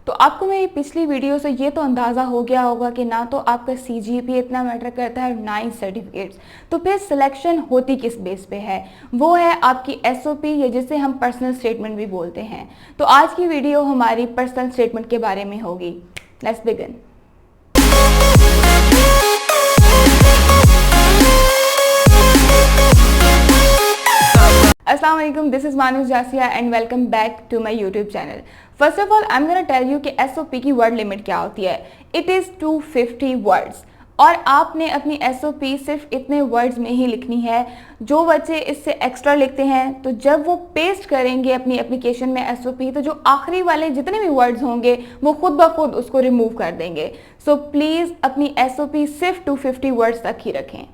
तो आपको मेरी पिछली वीडियो से ये तो अंदाज़ा हो गया होगा कि ना तो आपका CGPA इतना मैटर करता है, ना ही सर्टिफिकेट्स। तो फिर सिलेक्शन होती किस बेस पे है? वो है आपकी SOP, या जिसे हम पर्सनल स्टेटमेंट भी बोलते हैं। तो आज की वीडियो हमारी पर्सनल स्टेटमेंट के बारे में होगी। Let's begin. अस्सलाम वालेकुम, this is Manush Jasia and welcome back to my YouTube channel. First of all I am gonna tell you कि SOP की वर्ड लिमिट क्या होती है। इट इज़ 250 वर्ड्स और आपने अपनी SOP सिर्फ इतने वर्ड्स में ही लिखनी है। जो बच्चे इससे एक्स्ट्रा लिखते हैं तो जब वो पेस्ट करेंगे अपनी एप्लीकेशन में SOP, तो जो आखिरी वाले जितने भी वर्ड्स होंगे वो खुद ब खुद उसको रिमूव कर देंगे। सो प्लीज़ अपनी SOP सिर्फ 250 वर्ड्स तक ही रखें।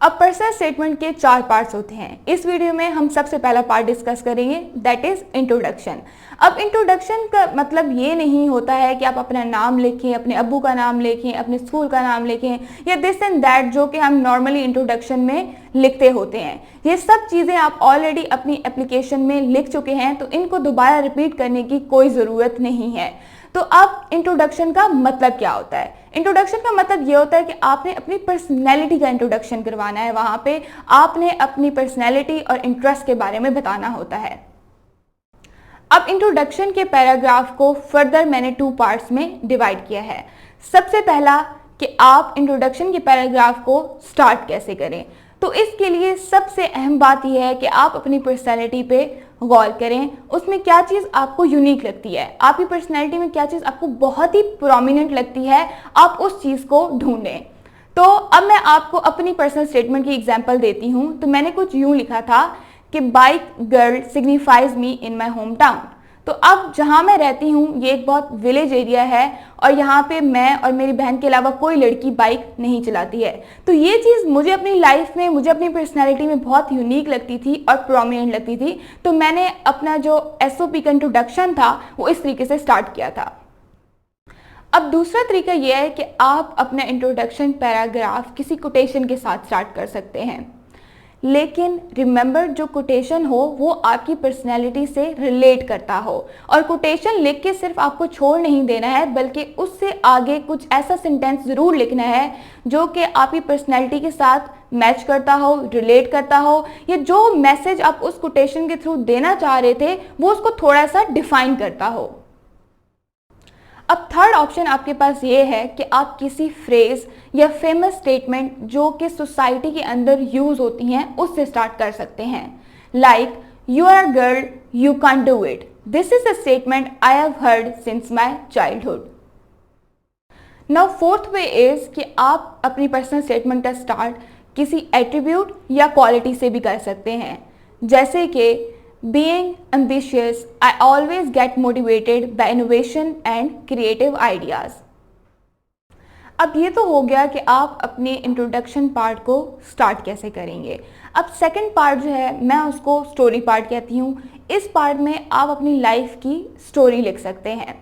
अब पर्सनल स्टेटमेंट के 4 पार्ट्स होते हैं। इस वीडियो में हम सबसे पहला पार्ट डिस्कस करेंगे, दैट इज इंट्रोडक्शन। अब इंट्रोडक्शन का मतलब ये नहीं होता है कि आप अपना नाम लिखें, अपने अब्बू का नाम लिखें, अपने स्कूल का नाम लिखें या दिस एंड दैट, जो कि हम नॉर्मली इंट्रोडक्शन में लिखते होते हैं। ये सब चीज़ें आप ऑलरेडी अपनी एप्लीकेशन में लिख चुके हैं, तो इनको दोबारा रिपीट करने की कोई ज़रूरत नहीं है। तो अब इंट्रोडक्शन का मतलब क्या होता है? इंट्रोडक्शन का मतलब ये होता है कि आपने अपनी पर्सनैलिटी का इंट्रोडक्शन करवाना है। वहाँ पे आपने अपनी पर्सनैलिटी और इंटरेस्ट के बारे में बताना होता है। अब इंट्रोडक्शन के पैराग्राफ को फर्दर मैंने 2 पार्ट्स में डिवाइड किया है। सबसे पहला कि आप इंट्रोडक्शन के पैराग्राफ को स्टार्ट कैसे करें। तो इसके लिए सबसे अहम बात यह है कि आप अपनी पर्सनैलिटी पे गौर करें। उसमें क्या चीज़ आपको यूनिक लगती है, आपकी पर्सनैलिटी में क्या चीज़ आपको बहुत ही प्रोमिनेंट लगती है, आप उस चीज़ को ढूंढें। तो अब मैं आपको अपनी पर्सनल स्टेटमेंट की एग्जांपल देती हूँ। तो मैंने कुछ यूँ लिखा था कि bike girl signifies me in my home town. तो अब जहाँ मैं रहती हूँ ये एक बहुत विलेज एरिया है और यहाँ पे मैं और मेरी बहन के अलावा कोई लड़की बाइक नहीं चलाती है। तो ये चीज़ मुझे अपनी लाइफ में, मुझे अपनी पर्सनैलिटी में बहुत यूनिक लगती थी और प्रोमिनेंट लगती थी। तो मैंने अपना जो SOP का इंट्रोडक्शन था वो इस तरीके से स्टार्ट किया था। अब दूसरा तरीका यह है कि आप अपना इंट्रोडक्शन पैराग्राफ किसी कोटेशन के साथ स्टार्ट कर सकते हैं। लेकिन रिमेंबर, जो कोटेशन हो वो आपकी पर्सनैलिटी से रिलेट करता हो। और कोटेशन लिख के सिर्फ आपको छोड़ नहीं देना है, बल्कि उससे आगे कुछ ऐसा सेंटेंस ज़रूर लिखना है जो कि आपकी पर्सनैलिटी के साथ मैच करता हो, रिलेट करता हो, या जो मैसेज आप उस कोटेशन के थ्रू देना चाह रहे थे वो उसको थोड़ा सा डिफाइन करता हो। अब थर्ड ऑप्शन आपके पास ये है कि आप किसी फ्रेज या फेमस स्टेटमेंट जो कि सोसाइटी के अंदर यूज होती हैं उससे स्टार्ट कर सकते हैं। Like, you are a girl, you can't do it. This is a statement I have heard since my childhood. Now fourth way is कि आप अपनी पर्सनल स्टेटमेंट का स्टार्ट किसी एट्रीब्यूट या क्वालिटी से भी कर सकते हैं। जैसे कि Being ambitious, I always get motivated by innovation and creative ideas. अब ये तो हो गया कि आप अपने इंट्रोडक्शन पार्ट को स्टार्ट कैसे करेंगे। अब सेकंड पार्ट जो है मैं उसको स्टोरी पार्ट कहती हूँ। इस पार्ट में आप अपनी लाइफ की स्टोरी लिख सकते हैं।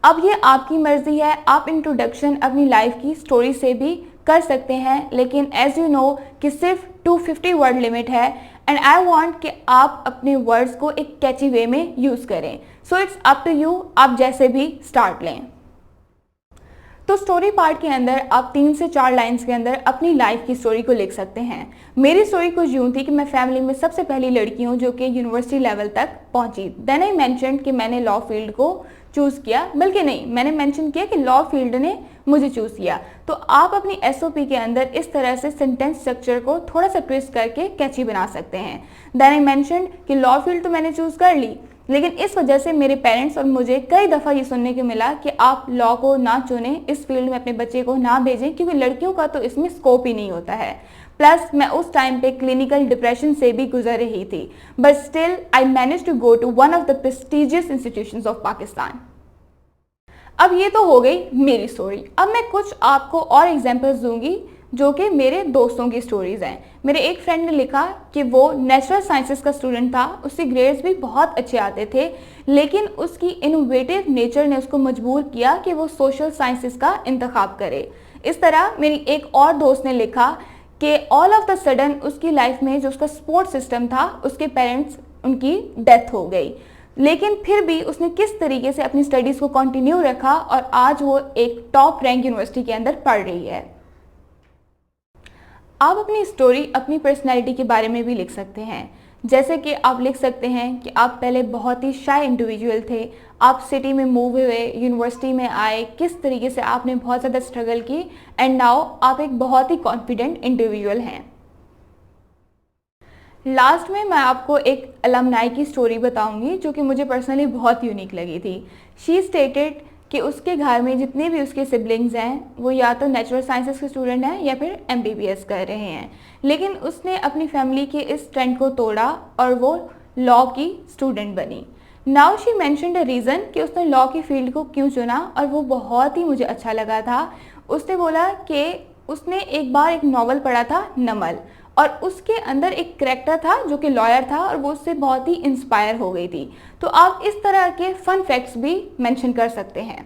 अब ये आपकी मर्जी है, आप इंट्रोडक्शन अपनी लाइफ की स्टोरी से भी कर सकते हैं, लेकिन एज यू नो कि सिर्फ 250 वर्ड लिमिट है एंड आई वांट कि आप अपने वर्ड्स को एक कैची वे में यूज़ करें। So it's up to you, आप जैसे भी स्टार्ट लें। तो स्टोरी पार्ट के अंदर आप 3 से 4 लाइंस के अंदर अपनी लाइफ की स्टोरी को लिख सकते हैं। मेरी स्टोरी कुछ यूँ थी कि मैं फैमिली में सबसे पहली लड़की हूँ जो कि यूनिवर्सिटी लेवल तक पहुँची। देन आई मेंशन कि मैंने लॉ फील्ड को चूज़ किया, बल्कि नहीं, मैंने मेंशन किया कि लॉ फील्ड ने मुझे चूज़ किया। तो आप अपनी SOP के अंदर इस तरह से सेंटेंस स्ट्रक्चर को थोड़ा सा ट्विस्ट करके कैची बना सकते हैं। देन आई मेंशन कि लॉ फील्ड तो मैंने चूज़ कर ली, लेकिन इस वजह से मेरे पेरेंट्स और मुझे कई दफ़ा ये सुनने को मिला कि आप लॉ को ना चुनें, इस फील्ड में अपने बच्चे को ना भेजें, क्योंकि लड़कियों का तो इसमें स्कोप ही नहीं होता है। प्लस मैं उस टाइम पे क्लिनिकल डिप्रेशन से भी गुजर रही थी, but still I manage to go to one of the prestigious institutions of Pakistan. अब ये तो हो गई मेरी स्टोरी। अब मैं कुछ आपको और एग्जांपल्स दूंगी जो कि मेरे दोस्तों की स्टोरीज़ हैं। मेरे एक फ्रेंड ने लिखा कि वो नेचुरल साइंसेस का स्टूडेंट था, उसके ग्रेड्स भी बहुत अच्छे आते थे, लेकिन उसकी इनोवेटिव नेचर ने उसको मजबूर किया कि वो सोशल साइंसेस का इंतखाब करे। इस तरह मेरी एक और दोस्त ने लिखा कि ऑल ऑफ द सडन उसकी लाइफ में जो उसका सपोर्ट सिस्टम था, उसके पेरेंट्स, उनकी डेथ हो गई। लेकिन फिर भी उसने किस तरीके से अपनी स्टडीज़ को कंटिन्यू रखा और आज वो एक टॉप रैंक यूनिवर्सिटी के अंदर पढ़ रही है। आप अपनी स्टोरी अपनी पर्सनैलिटी के बारे में भी लिख सकते हैं, जैसे कि आप लिख सकते हैं कि आप पहले बहुत ही शाय इंडिविजुअल थे, आप सिटी में मूव हुए, यूनिवर्सिटी में आए, किस तरीके से आपने बहुत ज़्यादा स्ट्रगल की एंड नाउ आप एक बहुत ही कॉन्फिडेंट इंडिविजुअल हैं। लास्ट में मैं आपको एक अलमनाई की स्टोरी बताऊंगी जो कि मुझे पर्सनली बहुत यूनिक लगी थी। शी स्टेटेड कि उसके घर में जितने भी उसके सिबलिंग्स हैं वो या तो नेचुरल साइंसेस के स्टूडेंट हैं या फिर MBBS कर रहे हैं, लेकिन उसने अपनी फैमिली के इस ट्रेंड को तोड़ा और वो लॉ की स्टूडेंट बनी। Now she mentioned a reason कि उसने लॉ की फील्ड को क्यों चुना और वो बहुत ही मुझे अच्छा लगा था। उसने बोला कि उसने एक बार एक नॉवल पढ़ा था नमल, और उसके अंदर एक करैक्टर था जो कि लॉयर था और वो उससे बहुत ही इंस्पायर हो गई थी। तो आप इस तरह के फन फैक्ट्स भी मेंशन कर सकते हैं।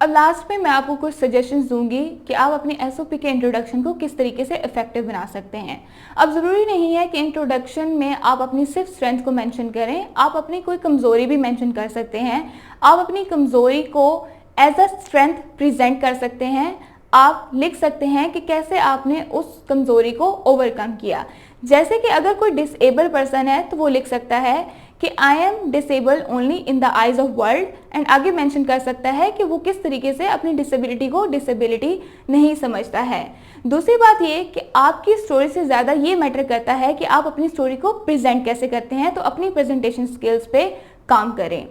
अब लास्ट में मैं आपको कुछ सजेशंस दूंगी कि आप अपने SOP के इंट्रोडक्शन को किस तरीके से इफेक्टिव बना सकते हैं। अब ज़रूरी नहीं है कि इंट्रोडक्शन में आप अपनी सिर्फ स्ट्रेंथ को मेंशन करें, आप अपनी कोई कमज़ोरी भी मेंशन कर सकते हैं। आप अपनी कमज़ोरी को एज अ स्ट्रेंथ प्रेजेंट कर सकते हैं। आप लिख सकते हैं कि कैसे आपने उस कमज़ोरी को ओवरकम किया। जैसे कि अगर कोई डिसेबल पर्सन है तो वो लिख सकता है कि I am disable only in the eyes of world, and आगे मेंशन कर सकता है कि वो किस तरीके से अपनी डिसेबिलिटी को डिसेबिलिटी नहीं समझता है। दूसरी बात ये कि आपकी स्टोरी से ज़्यादा ये मैटर करता है कि आप अपनी स्टोरी को प्रेजेंट कैसे करते हैं, तो अपनी प्रेजेंटेशन स्किल्स पे काम करें।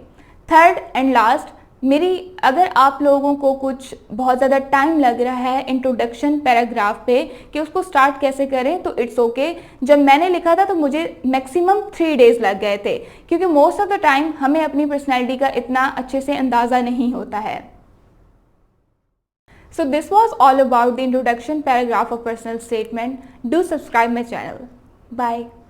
थर्ड एंड लास्ट, अगर आप लोगों को कुछ बहुत ज़्यादा टाइम लग रहा है इंट्रोडक्शन पैराग्राफ पे कि उसको स्टार्ट कैसे करें, तो इट्स ओके। जब मैंने लिखा था तो मुझे मैक्सिमम 3 डेज़ लग गए थे, क्योंकि मोस्ट ऑफ द टाइम हमें अपनी पर्सनैलिटी का इतना अच्छे से अंदाज़ा नहीं होता है। So this was all about the introduction paragraph of personal statement. Do subscribe my channel. Bye.